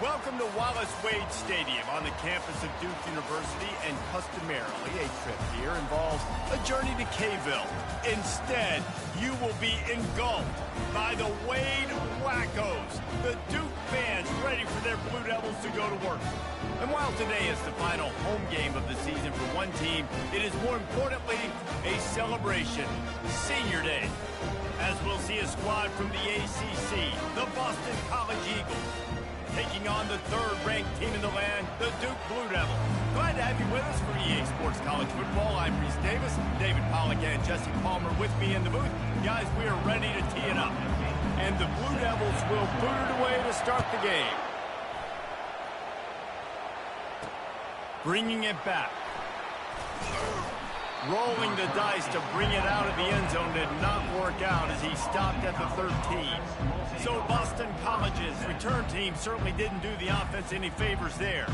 Welcome to Wallace Wade Stadium on the campus of Duke University, and customarily a trip here involves a journey to K-ville. Instead, you will be engulfed by the Wade Wackos, the Duke fans ready for their Blue Devils to go to work. And while today is the final home game of the season for one team, it is more importantly a celebration, Senior Day, as we'll see a squad from the ACC, the Boston College Eagles, taking on the third-ranked team in the land, the Duke Blue Devils. Glad to have you with us for EA Sports College Football. I'm Reese Davis, David Pollack and Jesse Palmer with me in the booth. Guys, we are ready to tee it up. And the Blue Devils will boot it away to start the game. Bringing it back. Rolling the dice to bring it out of the end zone did not work out as he stopped at the 13. So Boston College's return team certainly didn't do the offense any favors there.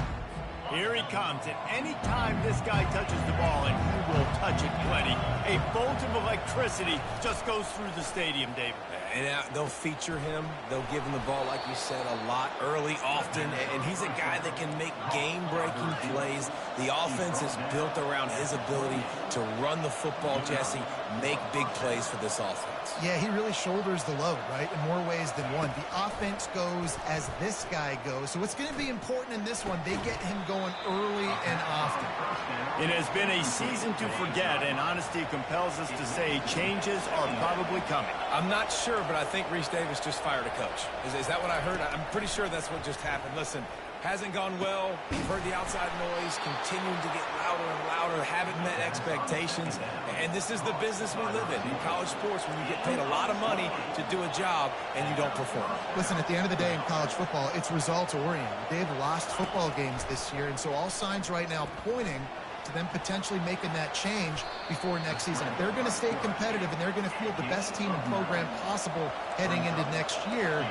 Here he comes, and any time this guy touches the ball, and he will touch it plenty, a bolt of electricity just goes through the stadium, David. And they'll feature him. They'll give him the ball, like you said, a lot, early, often. And he's a guy that can make game-breaking plays. The offense is built around his ability to run the football, Jesse, make big plays for this offense. Yeah, he really shoulders the load, right, in more ways than one. The offense goes as this guy goes. So what's going to be important in this one, they get him going early and often. It has been a season to forget, and honesty compels us to say changes are probably coming. I'm not sure, but I think Reese Davis just fired a coach. Is that what I heard? I'm pretty sure that's what just happened. Listen, hasn't gone well. You've heard the outside noise, continuing to get louder and louder, haven't met expectations. And this is the business we live in college sports, when you get paid a lot of money to do a job and you don't perform. Listen, at the end of the day in college football, it's results-oriented. They've lost football games this year, and so all signs right now pointing to them potentially making that change before next season. If they're going to stay competitive and they're going to field the best team and program possible heading into next year,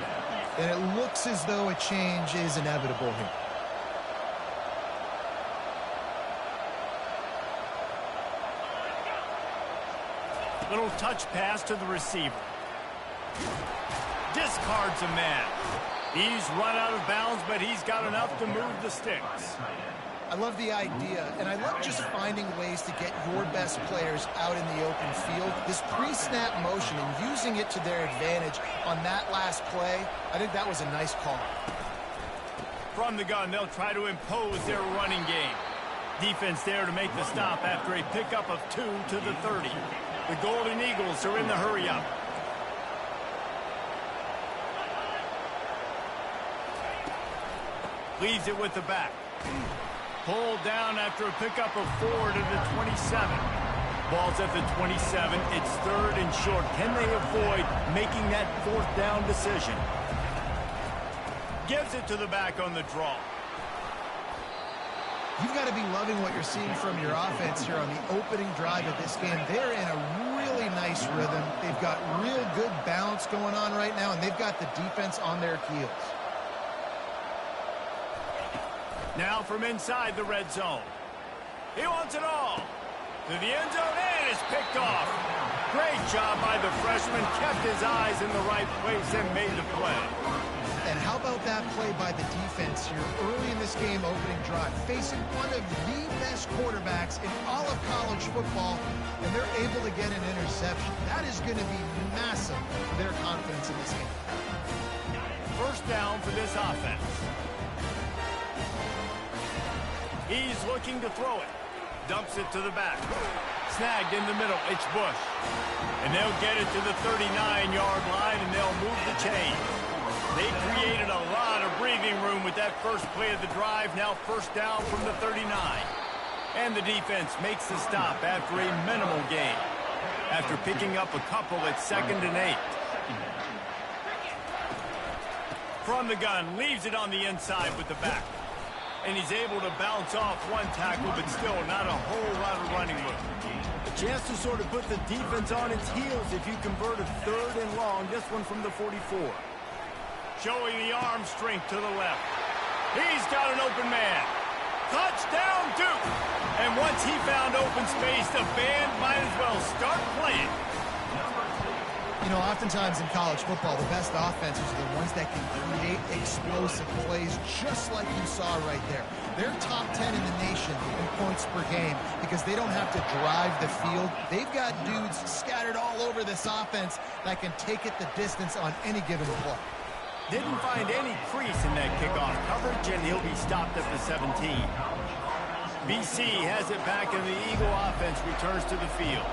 then it looks as though a change is inevitable here. Little touch pass to the receiver. Discards a man. He's run out of bounds, but he's got enough to move the sticks. I love the idea, and I love just finding ways to get your best players out in the open field. This pre-snap motion and using it to their advantage on that last play, I think that was a nice call. From the gun, they'll try to impose their running game. Defense there to make the stop after a pickup of 2 to the 30. The Golden Eagles are in the hurry-up. Leaves it with the back. Pulled down after a pickup of 4 to the 27. Ball's at the 27. It's third and short. Can they avoid making that fourth down decision? Gives it to the back on the draw. You've got to be loving what you're seeing from your offense here on the opening drive of this game. They're in a really nice rhythm. They've got real good balance going on right now, and they've got the defense on their heels. Now from inside the red zone. He wants it all. To the end zone, and it's picked off. Great job by the freshman. Kept his eyes in the right place and made the play. And how about that play by the defense here early in this game opening drive? Facing one of the best quarterbacks in all of college football, and they're able to get an interception. That is going to be massive for their confidence in this game. First down for this offense. He's looking to throw it. Dumps it to the back. Snagged in the middle. It's Bush. And they'll get it to the 39-yard line, and they'll move the chain. They created a lot of breathing room with that first play of the drive. Now first down from the 39. And the defense makes the stop after a minimal gain. After picking up a couple at 2nd and 8. From the gun, leaves it on the inside with the back. And he's able to bounce off one tackle, but still not a whole lot of running room. A chance to sort of put the defense on its heels if you convert a 3rd and long. This one from the 44. Showing the arm strength to the left. He's got an open man. Touchdown, Duke! And once he found open space, the band might as well start playing. You know, oftentimes in college football, the best offenses are the ones that can create explosive plays just like you saw right there. They're top 10 in the nation in points per game because they don't have to drive the field. They've got dudes scattered all over this offense that can take it the distance on any given play. Didn't find any crease in that kickoff coverage, and he'll be stopped at the 17. BC has it back, and the Eagle offense returns to the field.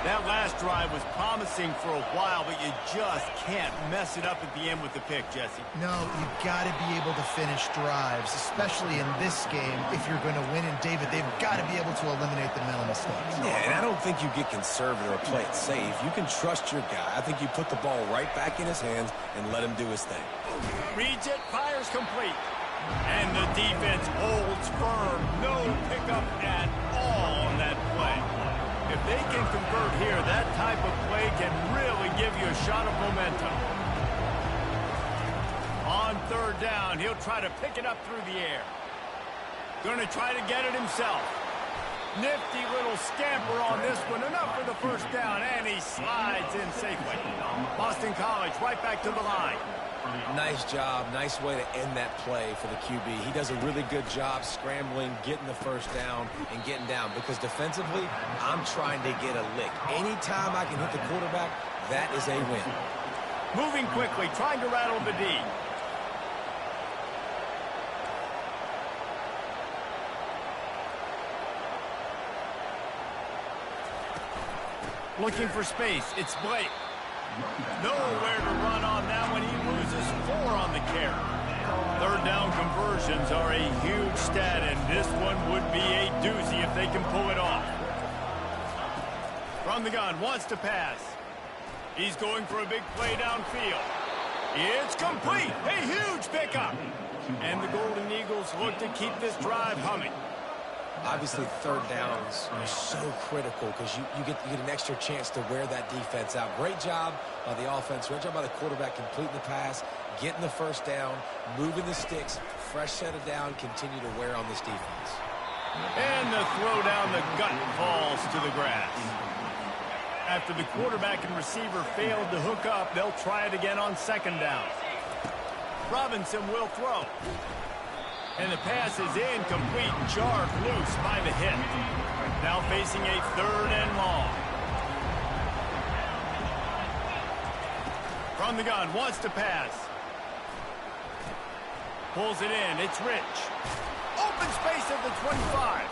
That last drive was promising for a while, but you just can't mess it up at the end with the pick, Jesse. No, you've got to be able to finish drives, especially in this game. If you're going to win, and David, they've got to be able to eliminate the mental mistakes. Yeah, and I don't think you get conservative or play it safe. You can trust your guy. I think you put the ball right back in his hands and let him do his thing. Reads it, fires complete. And the defense holds firm. No pickup at all on that play. If they can convert here, that type of play can really give you a shot of momentum. On third down, he'll try to pick it up through the air. Going to try to get it himself. Nifty little scamper on this one. Enough for the first down, and he slides in safely. Boston College right back to the line. Nice job. Nice way to end that play for the QB. He does a really good job scrambling, getting the first down, and getting down. Because defensively, I'm trying to get a lick. Anytime I can hit the quarterback, that is a win. Moving quickly, trying to rattle the D. Looking for space. It's Blake. Nowhere to run on that one. He loses 4 on the carry. Third down conversions are a huge stat, and this one would be a doozy if they can pull it off. From the gun, wants to pass. He's going for a big play downfield. It's complete. A huge pickup. And the Golden Eagles look to keep this drive humming. Obviously, third downs are so critical because you get an extra chance to wear that defense out. Great job by the offense. Great job by the quarterback completing the pass, getting the first down, moving the sticks, fresh set of down, continue to wear on this defense. And the throw down the gut falls to the grass. After the quarterback and receiver failed to hook up, they'll try it again on second down. Robinson will throw. And the pass is incomplete, jarred loose by the hit. Now facing a third and long. From the gun, wants to pass. Pulls it in, it's Rich. Open space at the 25.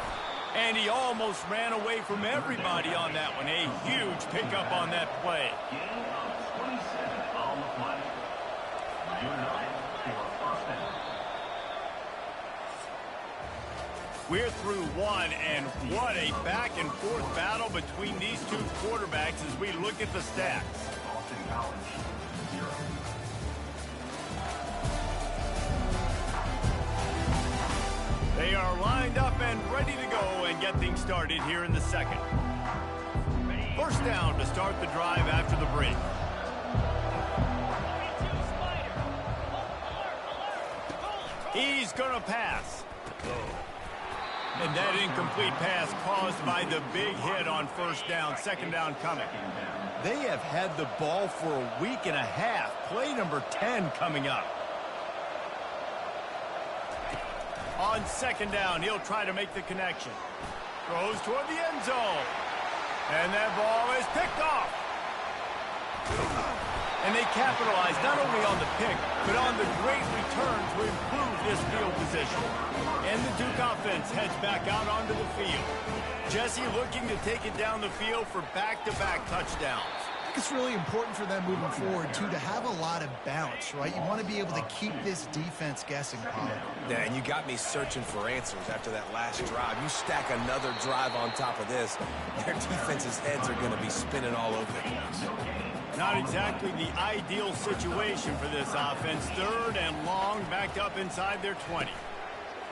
And he almost ran away from everybody on that one. A huge pickup on that play. We're through one, and what a back-and-forth battle between these two quarterbacks as we look at the stats. They are lined up and ready to go and get things started here in the second. First down to start the drive after the break. He's going to pass. And that incomplete pass caused by the big hit on first down. Second down coming. They have had the ball for a week and a half. Play number 10 coming up. On second down, he'll try to make the connection. Throws toward the end zone. And that ball is picked off. And they capitalize not only on the pick, but on the great return to improve this field position. And the Duke offense heads back out onto the field. Jesse looking to take it down the field for back-to-back touchdowns. I think it's really important for them moving forward, too, to have a lot of bounce, right? You want to be able to keep this defense guessing, Colin. Yeah, and you got me searching for answers after that last drive. You stack another drive on top of this, their defense's heads are going to be spinning all over the place. Not exactly the ideal situation for this offense. Third and long, back up inside their 20.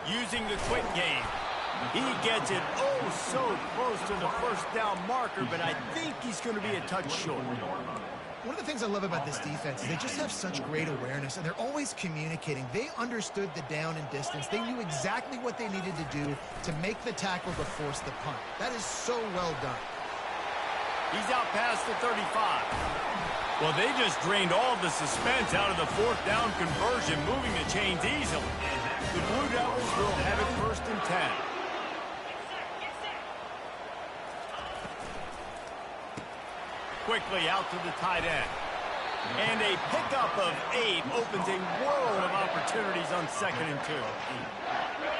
Using the quick game. He gets it so close to the first down marker, but I think he's going to be a touch short. One of the things I love about this defense is they just have such great awareness, and they're always communicating. They understood the down and distance. They knew exactly what they needed to do to make the tackle to force the punt. That is so well done. He's out past the 35. Well, they just drained all the suspense out of the fourth down conversion, moving the chains easily. The Blue Devils will have it 1st and 10. Quickly out to the tight end. And a pickup of 8 opens a world of opportunities on 2nd and 2.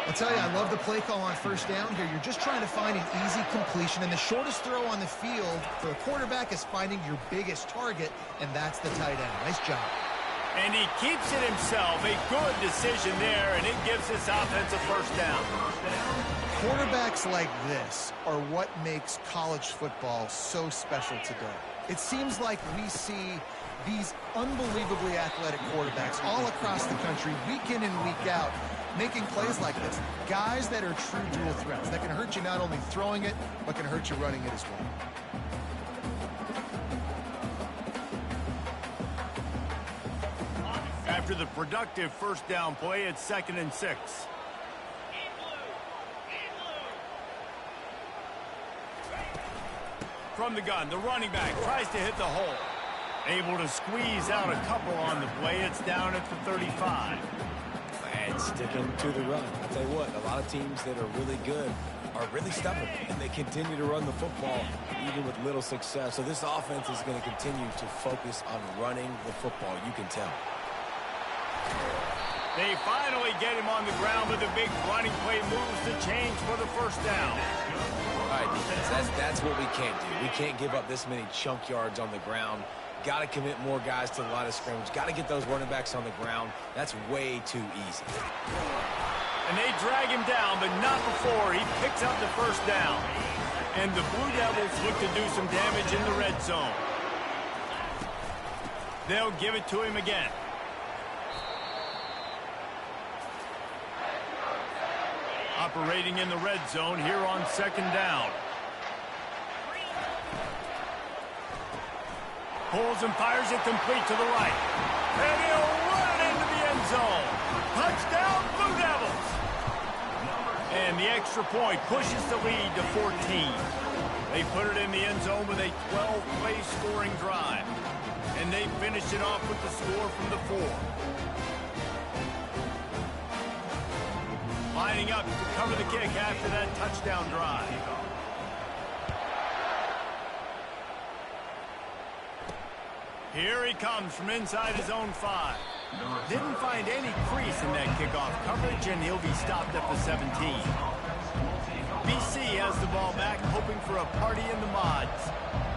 I'll tell you, I love the play call on 1st down here. You're just trying to find an easy completion, and the shortest throw on the field for a quarterback is finding your biggest target, and that's the tight end. Nice job. And he keeps it himself. A good decision there, and it gives this offense a 1st down. Quarterbacks like this are what makes college football so special today. It seems like we see these unbelievably athletic quarterbacks all across the country, week in and week out, making plays like this. Guys that are true dual threats, that can hurt you not only throwing it, but can hurt you running it as well. After the productive 1st down play, it's 2nd and 6. From the gun, the running back tries to hit the hole. Able to squeeze out a couple on the play. It's down at the 35. And sticking to the run. I'll tell you what, a lot of teams that are really good are really stubborn, and they continue to run the football even with little success. So this offense is going to continue to focus on running the football. You can tell. They finally get him on the ground, but the big running play moves the chains for the 1st down. All right, defense, that's what we can't do. We can't give up this many chunk yards on the ground. Got to commit more guys to the line of scrimmage. Got to get those running backs on the ground. That's way too easy. And they drag him down, but not before he picks up the 1st down. And the Blue Devils look to do some damage in the red zone. They'll give it to him again. Operating in the red zone here on 2nd down. Pulls and fires it complete to the right. And he'll run it into the end zone. Touchdown, Blue Devils! And the extra point pushes the lead to 14. They put it in the end zone with a 12-play scoring drive. And they finish it off with the score from the 4. Lining up to cover the kick after that touchdown drive. Here he comes from inside his own 5. Didn't find any crease in that kickoff coverage, and he'll be stopped at the 17. BC has the ball back, hoping for a party in the mods.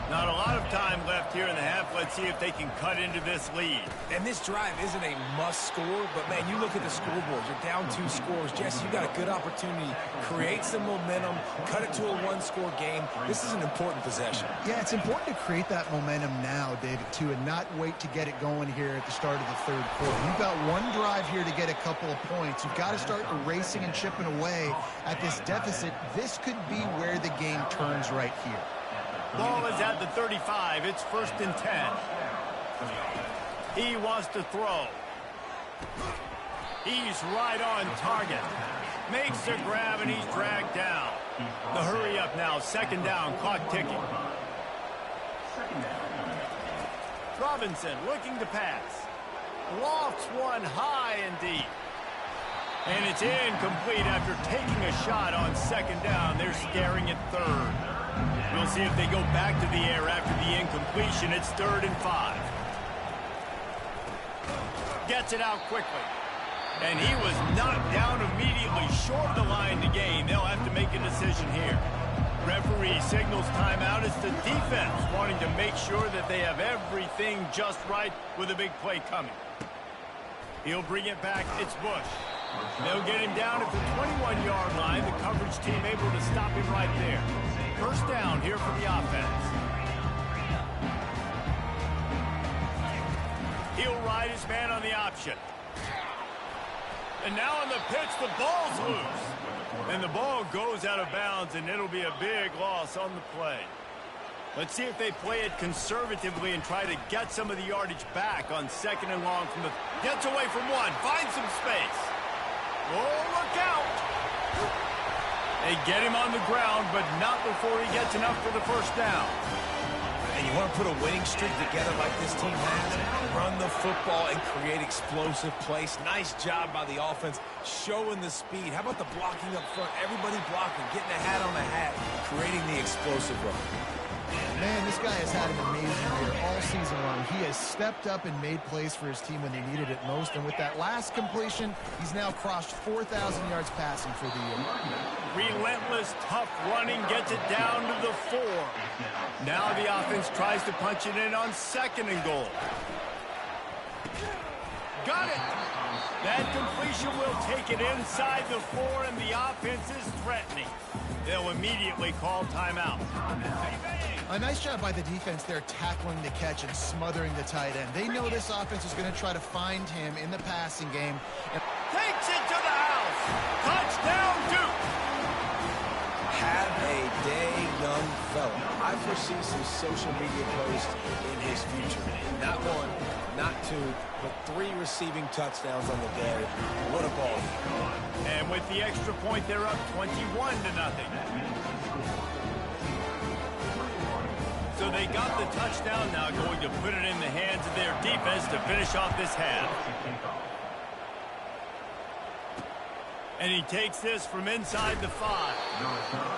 Not a lot of time left here in the half. Let's see if they can cut into this lead. And this drive isn't a must score, but, man, you look at the scoreboard. You're down 2 scores. Jesse, you got a good opportunity. Create some momentum. Cut it to a 1-score game. This is an important possession. Yeah, it's important to create that momentum now, David, too, and not wait to get it going here at the start of the 3rd quarter. You've got one drive here to get a couple of points. You've got to start erasing and chipping away at this deficit. This could be where the game turns right here. Ball is at the 35. It's 1st and 10. He wants to throw. He's right on target. Makes the grab, and he's dragged down. The hurry up now. 2nd down. Clock ticking. Robinson looking to pass. Lofts one high and deep. And it's incomplete after taking a shot on 2nd down. They're staring at 3rd. We'll see if they go back to the air after the incompletion. It's 3rd and 5. Gets it out quickly. And he was knocked down immediately short of the line to gain. They'll have to make a decision here. Referee signals timeout. It's the defense wanting to make sure that they have everything just right with a big play coming. He'll bring it back. It's Bush. They'll get him down at the 21-yard line. The coverage team able to stop him right there. 1st down here for the offense. He'll ride his man on the option. And now on the pitch, the ball's loose. And the ball goes out of bounds, and it'll be a big loss on the play. Let's see if they play it conservatively and try to get some of the yardage back on 2nd and long from the... Gets away from one. Finds some space. Oh, look out. They get him on the ground, but not before he gets enough for the 1st down. And you want to put a winning streak together like this team has, run the football and create explosive plays. Nice job by the offense, showing the speed. How about the blocking up front? Everybody blocking, getting a hat on the hat, creating the explosive run. Man, this guy has had an amazing year all season long. He has stepped up and made plays for his team when they needed it most. And with that last completion, he's now crossed 4,000 yards passing for the year. Relentless, tough running gets it down to the 4. Now the offense tries to punch it in on 2nd and goal. Got it. That completion will take it inside the 4, and the offense is threatening. They'll immediately call timeout. A nice job by the defense there tackling the catch and smothering the tight end. They know this offense is going to try to find him in the passing game. Takes it to the house. Touchdown, Duke. Have a day, young fella. I foresee some social media posts in his future. Not 1, not 2, but 3 receiving touchdowns on the day. What a ball. And with the extra point, they're up 21-0. So they got the touchdown, now going to put it in the hands of their defense to finish off this half. And he takes this from inside the 5.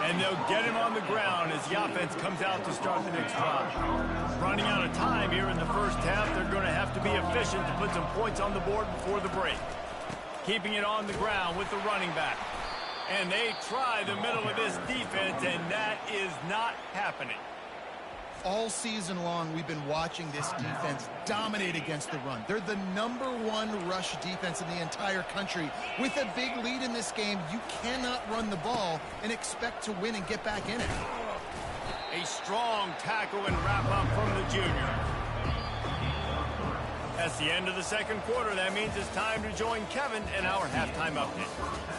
And they'll get him on the ground as the offense comes out to start the next drive. Running out of time here in the first half, they're going to have to be efficient to put some points on the board before the break. Keeping it on the ground with the running back. And they try the middle of this defense, and that is not happening. All season long, we've been watching this defense dominate against the run. They're the #1 rush defense in the entire country. With a big lead in this game, you cannot run the ball and expect to win and get back in it. A strong tackle and wrap-up from the junior. That's the end of the 2nd quarter. That means it's time to join Kevin in our halftime update.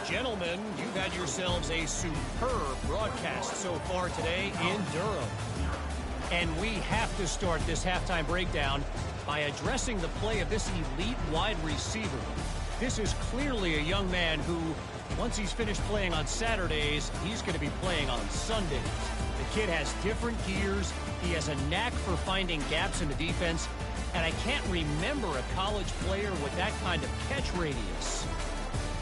Gentlemen, you've had yourselves a superb broadcast so far today in Durham. And we have to start this halftime breakdown by addressing the play of this elite wide receiver. This is clearly a young man who, once he's finished playing on Saturdays, he's going to be playing on Sundays. The kid has different gears. He has a knack for finding gaps in the defense. And I can't remember a college player with that kind of catch radius.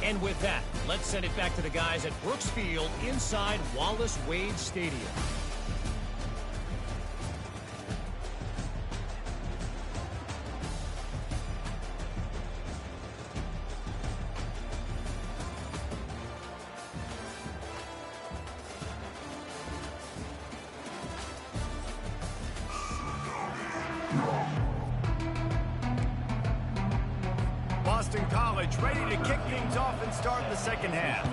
And with that, let's send it back to the guys at Brooks Field inside Wallace Wade Stadium. Boston College ready to kick things off and start the 2nd half.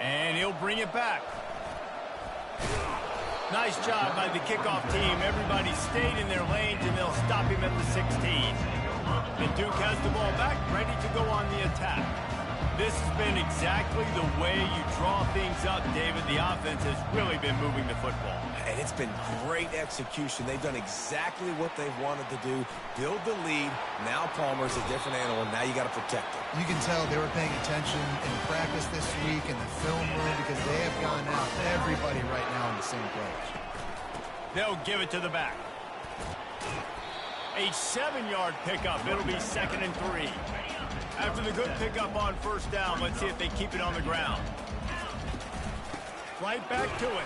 And he'll bring it back. Nice job by the kickoff team. Everybody stayed in their lanes, and they'll stop him at the 16. And Duke has the ball back, ready to go on the attack. This has been exactly the way you draw things up, David. The offense has really been moving the football. And it's been great execution. They've done exactly what they've wanted to do. Build the lead. Now Palmer's a different animal. Now you got to protect him. You can tell they were paying attention in practice this week in the film room because they have gone out everybody right now in the same place. They'll give it to the back. A 7-yard pickup. It'll be 2nd and 3. After the good pickup on 1st down, let's see if they keep it on the ground. Right back to it.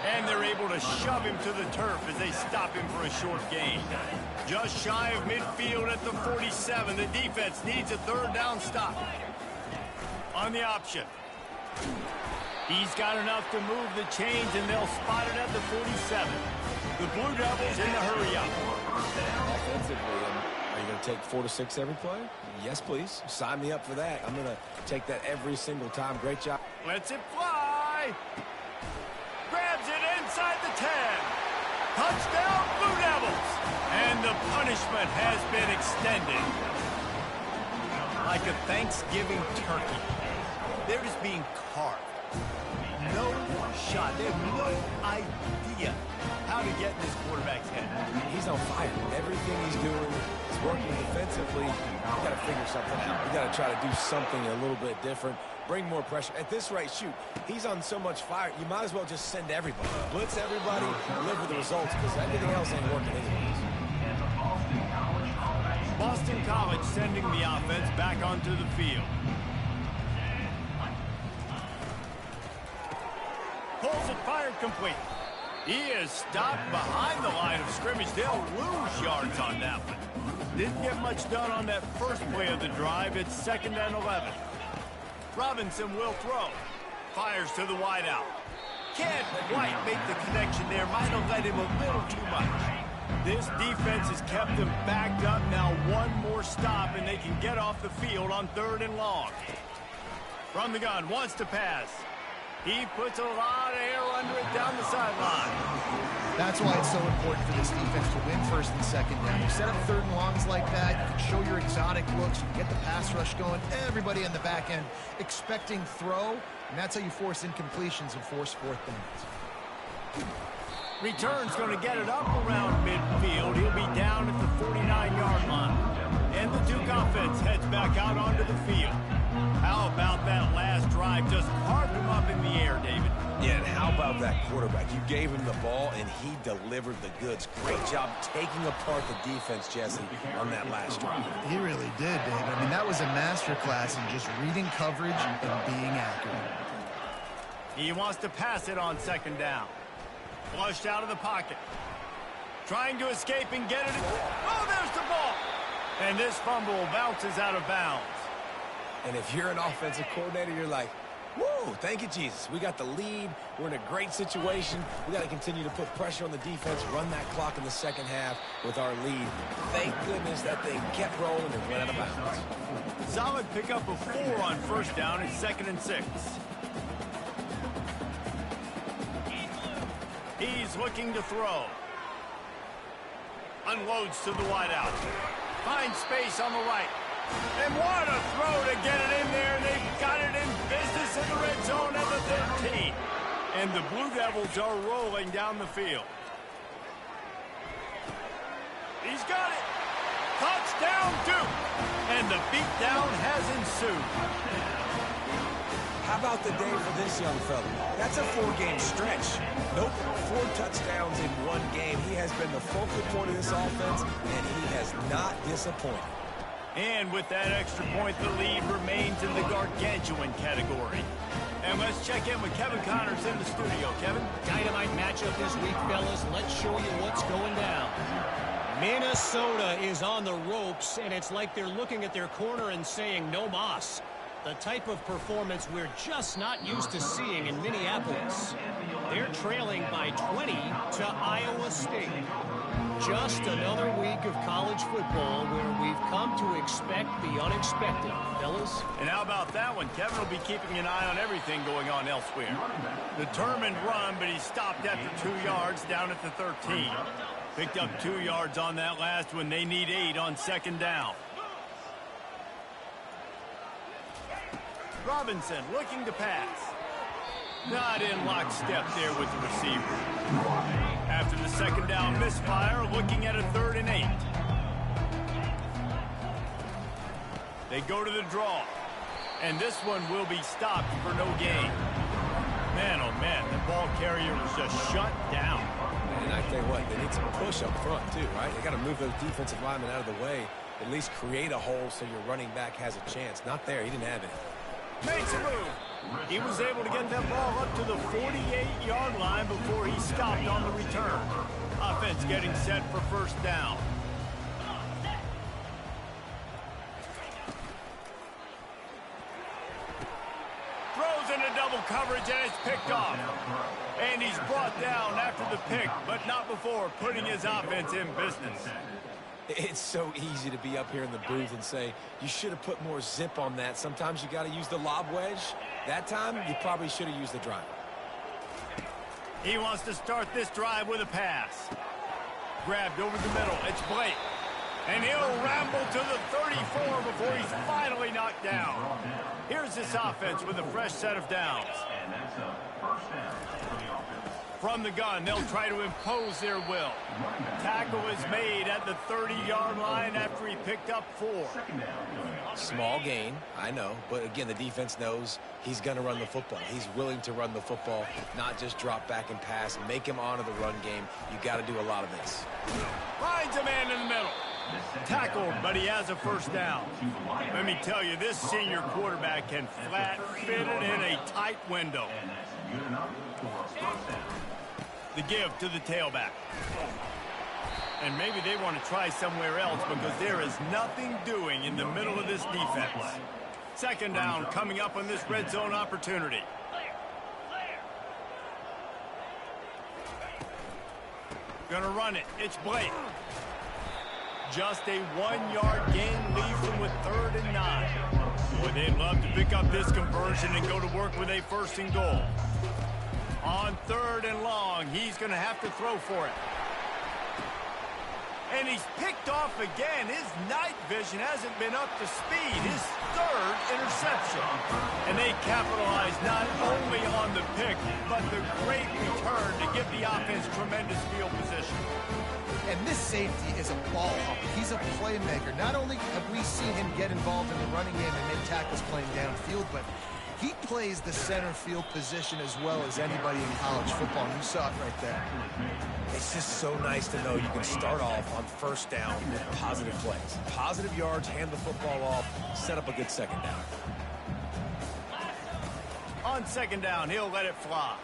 And they're able to shove him to the turf as they stop him for a short gain. Just shy of midfield at the 47. The defense needs a 3rd down stop. On the option. He's got enough to move the chains, and they'll spot it at the 47. The Blue Devils in the hurry-up. Offensively, are you going to take 4 to 6 every play? Yes, please. Sign me up for that. I'm going to take that every single time. Great job. Lets it fly. Grabs it inside the 10. Touchdown, Blue Devils. And the punishment has been extended. Like a Thanksgiving turkey. They're just being carved. No shot. They have no idea how to get in this quarterback's head. He's on fire. Everything he's doing is working defensively. You got to figure something out. You got to try to do something a little bit different. bring more pressure. At this rate, shoot, he's on so much fire, you might as well just send everybody. Blitz everybody, deliver the results, because everything else ain't working anyways. Boston College sending the offense back onto the field. Pulls it, fired complete. He is stopped behind the line of scrimmage. They'll lose yards on that one. Didn't get much done on that first play of the drive. It's 2nd and 11. Robinson will throw. Fires to the wideout. Can't quite make the connection there. Might have let him a little too much. This defense has kept them backed up. Now one more stop, and they can get off the field on 3rd and long. From the gun, wants to pass. He puts a lot of air under it down the sideline. That's why it's so important for this defense to win 1st and 2nd down. You set up 3rd and longs like that, you can show your exotic looks, you can get the pass rush going, everybody on the back end expecting throw, and that's how you force incompletions and force 4th downs. Return's going to get it up around midfield. He'll be down at the 49-yard line. And the Duke offense heads back out onto the field. How about that last drive? Just carved him up in the air, David. Yeah, and how about that quarterback? You gave him the ball, and he delivered the goods. Great job taking apart the defense, Jesse, on that last drive. He really did, David. I mean, that was a masterclass in just reading coverage and being accurate. He wants to pass it on 2nd down. Flushed out of the pocket. Trying to escape and get it. Oh, there's the ball. And this fumble bounces out of bounds. And if you're an offensive coordinator, you're like, whoa, thank you, Jesus. We got the lead. We're in a great situation. We got to continue to put pressure on the defense, run that clock in the 2nd half with our lead. Thank goodness that thing kept rolling and went out of bounds. Solid pickup of 4 on 1st down. It's 2nd and 6. He's looking to throw. Unloads to the wideout. Finds space on the right. And what a throw to get it in there. They've got it in business in the red zone at the 13. And the Blue Devils are rolling down the field. He's got it. Touchdown, Duke. And the beatdown has ensued. How about the day for this young fella? That's a 4-game stretch. Nope, 4 touchdowns in 1 game. He has been the focal point of this offense, and he has not disappointed. And with that extra point, the lead remains in the gargantuan category. And let's check in with Kevin Connors in the studio. Kevin? Dynamite matchup this week, fellas. Let's show you what's going down. Minnesota is on the ropes, and it's like they're looking at their corner and saying, no mas. The type of performance we're just not used to seeing in Minneapolis. They're trailing by 20 to Iowa State. Just another week of college football where we've come to expect the unexpected, fellas. And how about that one? Kevin will be keeping an eye on everything going on elsewhere. Determined run, but he stopped after 2 yards down at the 13. Picked up 2 yards on that last one. They need 8 on 2nd down. Robinson looking to pass. Not in lockstep there with the receiver. After the 2nd down misfire, looking at a 3rd and 8. They go to the draw. And this one will be stopped for no gain. Man, oh man, the ball carrier was just shut down. And I tell you what, they need some push up front too, right? They got to move those defensive linemen out of the way. At least create a hole so your running back has a chance. Not there. He didn't have it. Makes a move. He was able to get that ball up to the 48-yard line before he stopped on the return. Offense getting set for 1st down. Throws into double coverage and it's picked off. And he's brought down after the pick, but not before putting his offense in business. It's so easy to be up here in the booth and say, you should have put more zip on that. Sometimes you got to use the lob wedge. That time, you probably should have used the drive. He wants to start this drive with a pass. Grabbed over the middle. It's Blake. And he'll ramble to the 34 before he's finally knocked down. Here's this offense with a fresh set of downs. From the gun, they'll try to impose their will. Tackle is made at the 30-yard line after he picked up 4. Small gain, I know, but again, the defense knows he's going to run the football. He's willing to run the football, not just drop back and pass, make him honor the run game. You got to do a lot of this. Finds a man in the middle. Tackled, but he has a first down. Let me tell you, this senior quarterback can flat fit it in a tight window. The give to the tailback. And maybe they want to try somewhere else because there is nothing doing in the middle of this defense. Second down coming up on this red zone opportunity. Gonna run it. It's Blake. Just a 1-yard gain leaves them with 3rd and 9. Boy, they'd love to pick up this conversion and go to work with a 1st and goal. On 3rd and long, he's going to have to throw for it. And he's picked off again. His night vision hasn't been up to speed. His 3rd interception. And they capitalize not only on the pick, but the great return to give the offense tremendous field position. And this safety is a ball hawker. He's a playmaker. Not only have we seen him get involved in the running game and make tackles playing downfield, but he plays the center field position as well as anybody in college football. You saw it right there. It's just so nice to know you can start off on 1st down with positive plays. Positive yards, hand the football off, set up a good 2nd down. On 2nd down, he'll let it fly.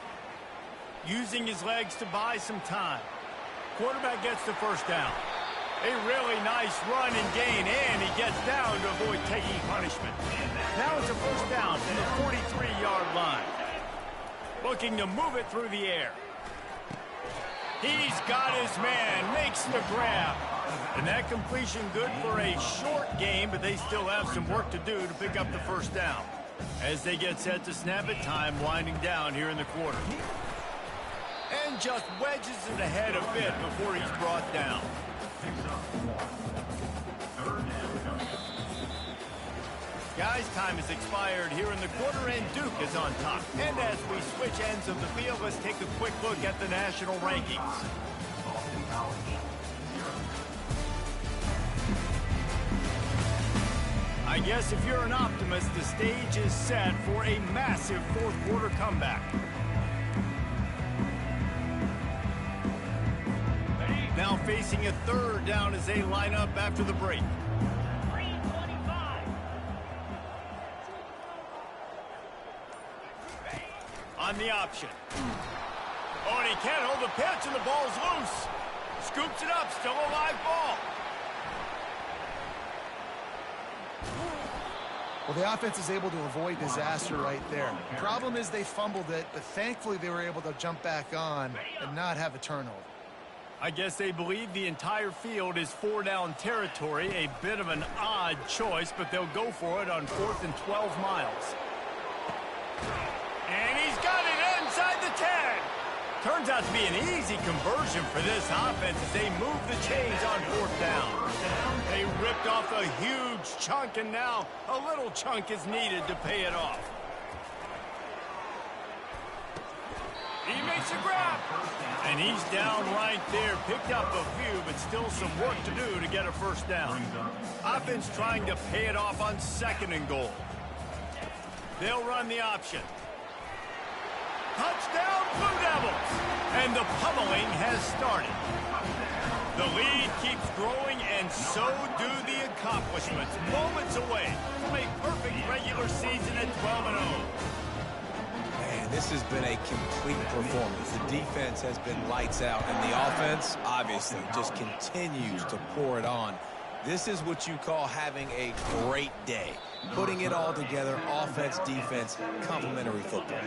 Using his legs to buy some time. Quarterback gets the 1st down. A really nice run and gain, and he gets down to avoid taking punishment. Now it's a 1st down to the 43-yard line. Looking to move it through the air. He's got his man, makes the grab. And that completion good for a short game, but they still have some work to do to pick up the 1st down. As they get set to snap it, time winding down here in the quarter. And just wedges it ahead a bit before he's brought down. Guys, time has expired here in the quarter, and Duke is on top. And as we switch ends of the field, let's take a quick look at the national rankings. I guess if you're an optimist, the stage is set for a massive 4th quarter comeback. Now facing a 3rd down as they line up after the break. On the option. Oh, and he can't hold the pitch, and the ball's loose. Scoops it up, still a live ball. Well, the offense is able to avoid disaster right there. The problem is they fumbled it, but thankfully they were able to jump back on and not have a turnover. I guess they believe the entire field is 4-down territory. A bit of an odd choice, but they'll go for it on 4th and 12 miles. And he's got it inside the 10. Turns out to be an easy conversion for this offense as they move the chains on 4th down. They ripped off a huge chunk, and now a little chunk is needed to pay it off. He makes a grab. And he's down right there. Picked up a few, but still some work to do to get a 1st down. Offense trying to pay it off on 2nd and goal. They'll run the option. Touchdown, Blue Devils! And the pummeling has started. The lead keeps growing, and so do the accomplishments. Moments away from a perfect regular season at 12-0. This has been a complete performance. The defense has been lights out, and the offense, obviously, just continues to pour it on. This is what you call having a great day. Putting it all together, offense, defense, complementary football.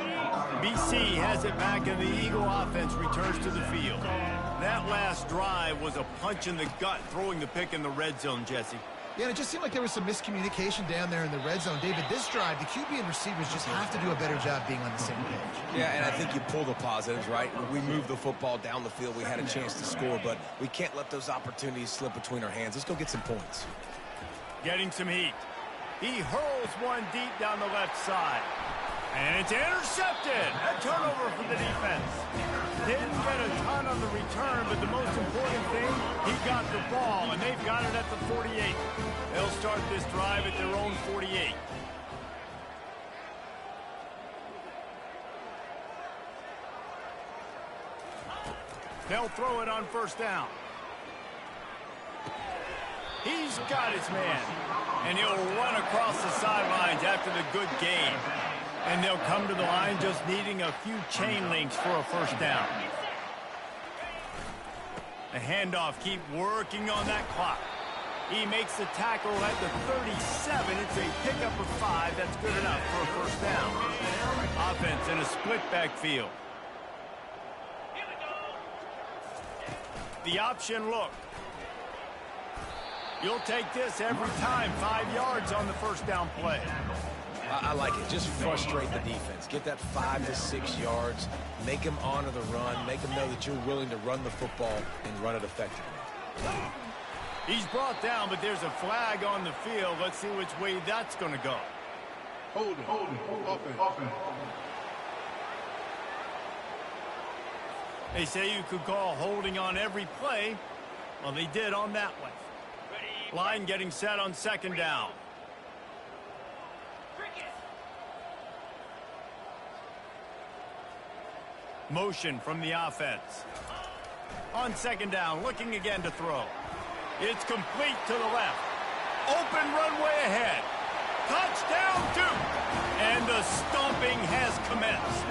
BC has it back, and the Eagle offense returns to the field. That last drive was a punch in the gut, throwing the pick in the red zone, Jesse. Yeah, and it just seemed like there was some miscommunication down there in the red zone. David, this drive, the QB and receivers just have to do a better job being on the same page. Yeah, and I think you pull the positives, right? We moved the football down the field. We had a chance to score, but we can't let those opportunities slip between our hands. Let's go get some points. Getting some heat. He hurls one deep down the left side. And it's intercepted. A turnover for the defense. Didn't get a ton on the return, but the most important thing, he got the ball, and they've got it at the 48. They'll start this drive at their own 48. They'll throw it on first down. He's got his man, and he'll run across the sidelines after the good game. And they'll come to the line just needing a few chain links for a first down. The handoff, keep working on that clock. He makes the tackle at the 37. It's a pickup of 5. That's good enough for a first down. Offense in a split backfield. The option look. You'll take this every time. 5 yards on the first down play. I like it. Just frustrate the defense. Get that 5 to 6 yards. Make them honor the run. Make them know that you're willing to run the football and run it effectively. He's brought down, but there's a flag on the field. Let's see which way that's going to go. Hold it. Open. They say you could call holding on every play. Well, they did on that one. Line getting set on second down. Motion from the offense. On second down, looking again to throw. It's complete to the left. Open runway ahead. Touchdown, Duke! And the stomping has commenced.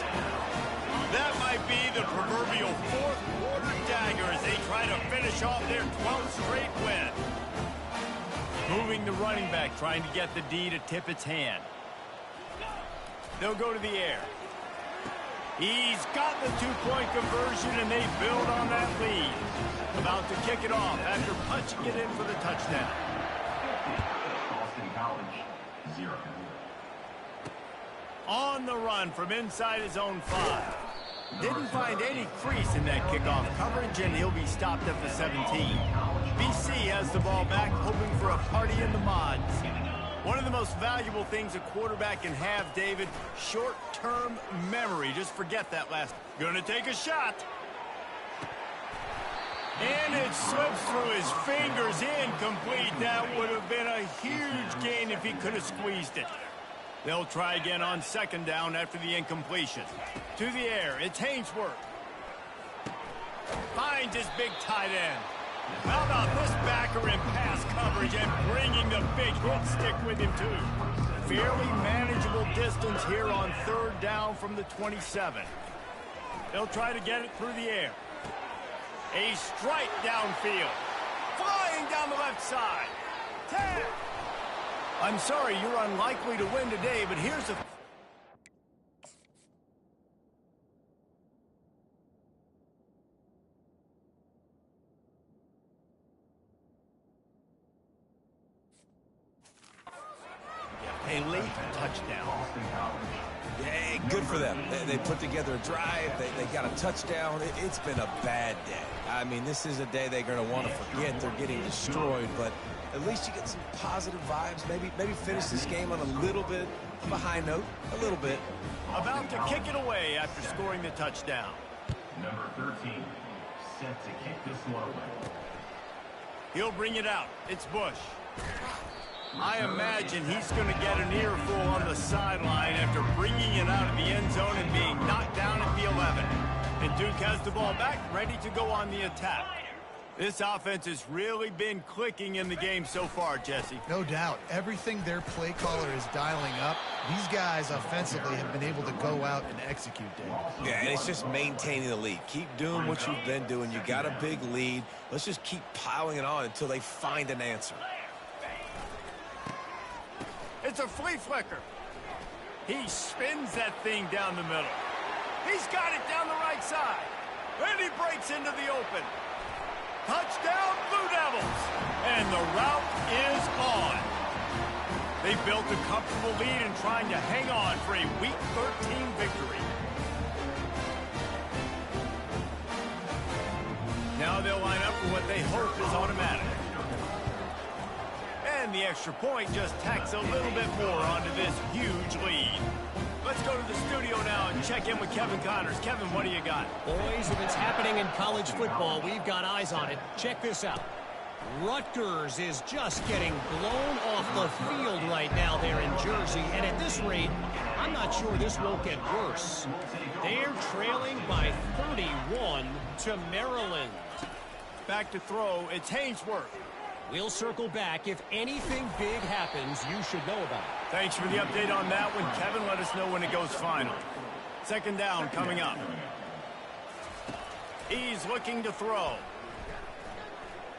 That might be the proverbial fourth quarter dagger as they try to finish off their 12th straight win. Moving the running back, trying to get the D to tip its hand. They'll go to the air. He's got the two-point conversion, and they build on that lead. About to kick it off after punching it in for the touchdown. Boston College, 0. On the run from inside his own 5. Didn't find any crease in that kickoff coverage, and he'll be stopped at the 17. BC has the ball back, hoping for a party in the mods. One of the most valuable things a quarterback can have, David, short-term memory. Just forget that last. Gonna take a shot. And it slips through his fingers, incomplete. That would have been a huge gain if he could have squeezed it. They'll try again on second down after the incompletion. To the air, it's Hainsworth. Finds his big tight end. How about this backer in pass coverage and bringing the big hit stick with him, too? Fairly manageable distance here on third down from the 27. They'll try to get it through the air. A strike downfield. Flying down the left side. 10. I'm sorry, you're unlikely to win today, but here's a... Haley, touchdown. Yeah, good for them. They put together a drive. They got a touchdown. It's been a bad day. I mean, this is a day they're going to want to forget. They're getting destroyed, but at least you get some positive vibes. Maybe finish this game on a little bit of a high note. A little bit. About to kick it away after scoring the touchdown. Number 13, set to kick this one away. He'll bring it out. It's Bush. I imagine he's going to get an earful on the sideline after bringing it out of the end zone and being knocked down at the 11. And Duke has the ball back, ready to go on the attack. This offense has really been clicking in the game so far, Jesse. No doubt. Everything their play caller is dialing up, these guys offensively have been able to go out and execute, Dave. Yeah, and it's just maintaining the lead. Keep doing what you've been doing. You got a big lead. Let's just keep piling it on until they find an answer. It's a flea flicker. He spins that thing down the middle. He's got it down the right side. And he breaks into the open. Touchdown, Blue Devils. And the route is on. They built a comfortable lead and trying to hang on for a Week 13 victory. Now they'll line up for what they hope is automatic. And the extra point just tacks a little bit more onto this huge lead. Let's go to the check in with Kevin Connors. Kevin, what do you got? Boys, if it's happening in college football, we've got eyes on it. Check this out. Rutgers is just getting blown off the field right now there in Jersey. And at this rate, I'm not sure this won't get worse. They're trailing by 31 to Maryland. Back to throw, it's Hainsworth. We'll circle back. If anything big happens, you should know about it. Thanks for the update on that one, Kevin. Let us know when it goes final. Second down coming up. He's looking to throw.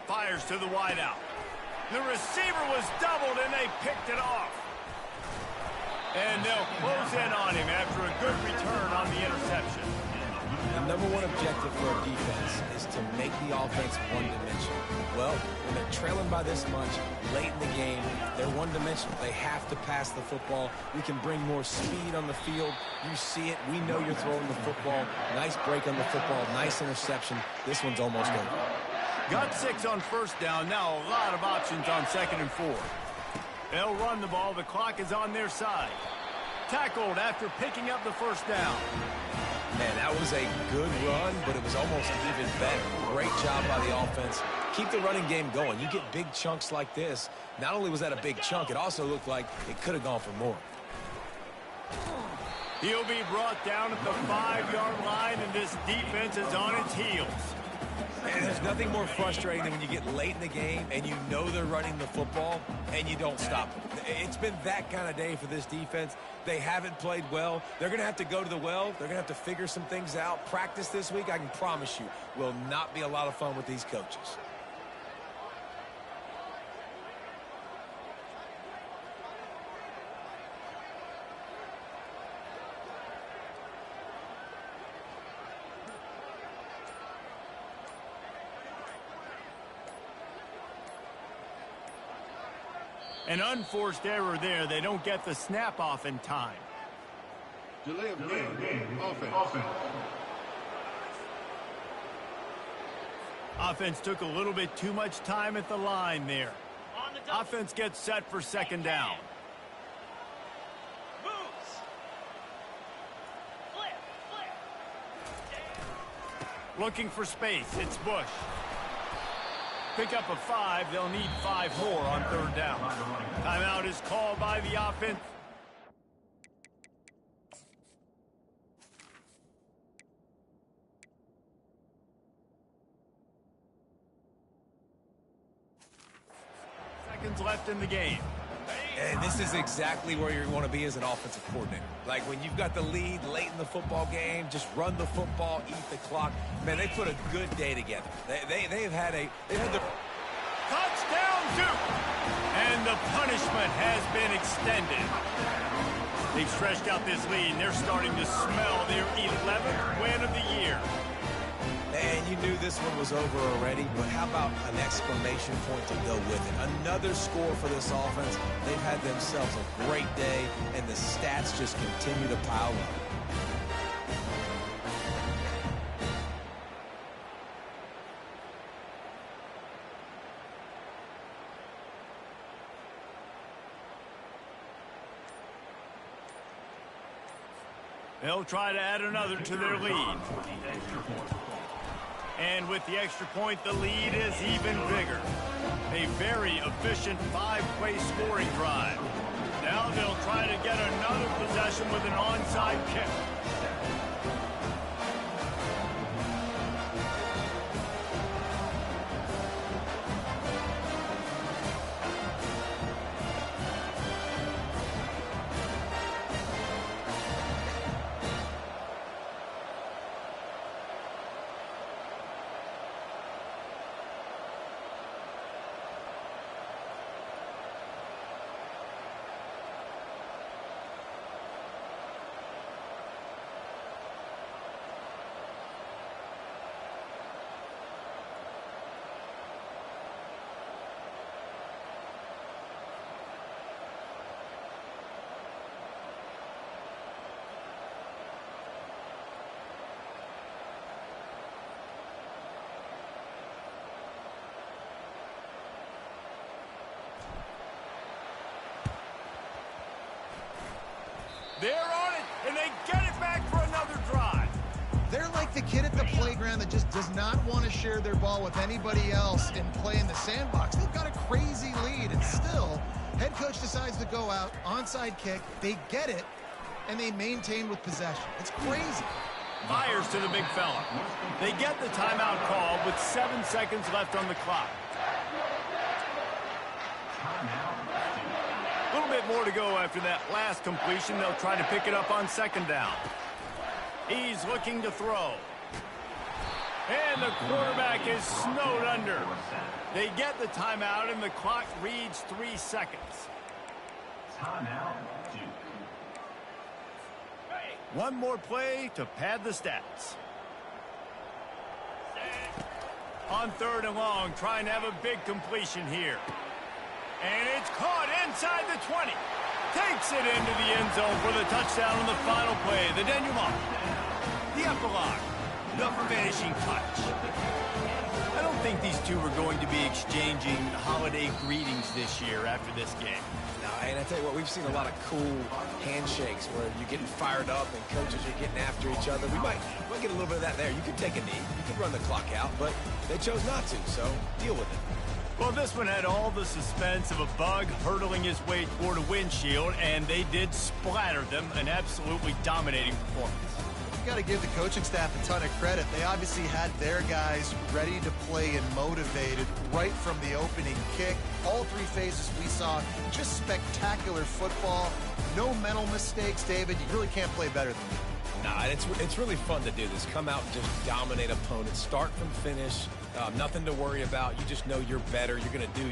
Fires to the wideout. The receiver was doubled, and they picked it off. And they'll close in on him after a good return on the interception. The number one objective for a defense is to make the offense one-dimensional. Well, when they're trailing by this much late in the game, they're one-dimensional. They have to pass the football. We can bring more speed on the field. You see it. We know you're throwing the football. Nice break on the football. Nice interception. This one's almost over. Got 6 on first down. Now a lot of options on 2nd and 4. They'll run the ball. The clock is on their side. Tackled after picking up the first down. Man, that was a good run, but it was almost even better. Great job by the offense. Keep the running game going. You get big chunks like this. Not only was that a big chunk, it also looked like it could have gone for more. He'll be brought down at the 5-yard line, and this defense is on its heels. And there's nothing more frustrating than when you get late in the game and you know they're running the football and you don't stop them. It's been that kind of day for this defense. They haven't played well. They're going to have to go to the well. They're going to have to figure some things out. Practice this week, I can promise you, will not be a lot of fun with these coaches. An unforced error there. They don't get the snap off in time. Delay of game. Offense. Offense took a little bit too much time at the line there. Offense gets set for 2nd down. Looking for space. It's Bush. Pick up a 5. They'll need 5 more on 3rd down. Timeout is called by the offense. Seconds left in the game. And this is exactly where you want to be as an offensive coordinator. Like when you've got the lead late in the football game, just run the football, eat the clock. Man, they put a good day together. They've had the touchdown, Duke! And the punishment has been extended. They've stretched out this lead, and they're starting to smell their 11th win of the year. And you knew this one was over already, but how about an exclamation point to go with it? Another score for this offense. They've had themselves a great day, and the stats just continue to pile up. They'll try to add another to their lead. And with the extra point, the lead is even bigger. A very efficient 5-play scoring drive. Now they'll try to get another possession with an onside kick. They're on it, and they get it back for another They're like the kid at the playground that just does not want to share their ball with anybody else and play in the sandbox. They've got a crazy lead, and still, head coach decides to go out, onside kick, they get it, and they maintain with possession. It's crazy. Fires to the big fella. They get the timeout call with 7 seconds left on the clock. A little bit more to go after that last completion. They'll try to pick it up on second down. He's looking to throw. And the quarterback is snowed under. They get the timeout, and the clock reads 3 seconds. Timeout, Duke. One more play to pad the stats. On 3rd and long, trying to have a big completion here. And it's caught inside the 20. Takes it into the end zone for the touchdown on the final play. The denouement. The epilogue. The finishing touch. I don't think these two are going to be exchanging holiday greetings this year after this game. No, and I tell you what, we've seen a lot of cool handshakes where you're getting fired up and coaches are getting after each other. We might get a little bit of that there. You could take a knee. You could run the clock out, but they chose not to, so deal with it. Well, this one had all the suspense of a bug hurtling his way toward a windshield, and they did splatter them. An absolutely dominating performance. You got to give the coaching staff a ton of credit. They obviously had their guys ready to play and motivated right from the opening kick. All 3 phases we saw, just spectacular football. No mental mistakes, David. You really can't play better than that. Nah, it's really fun to do this. Come out and just dominate opponents. Start from finish. Nothing to worry about. You just know you're better. You're going to do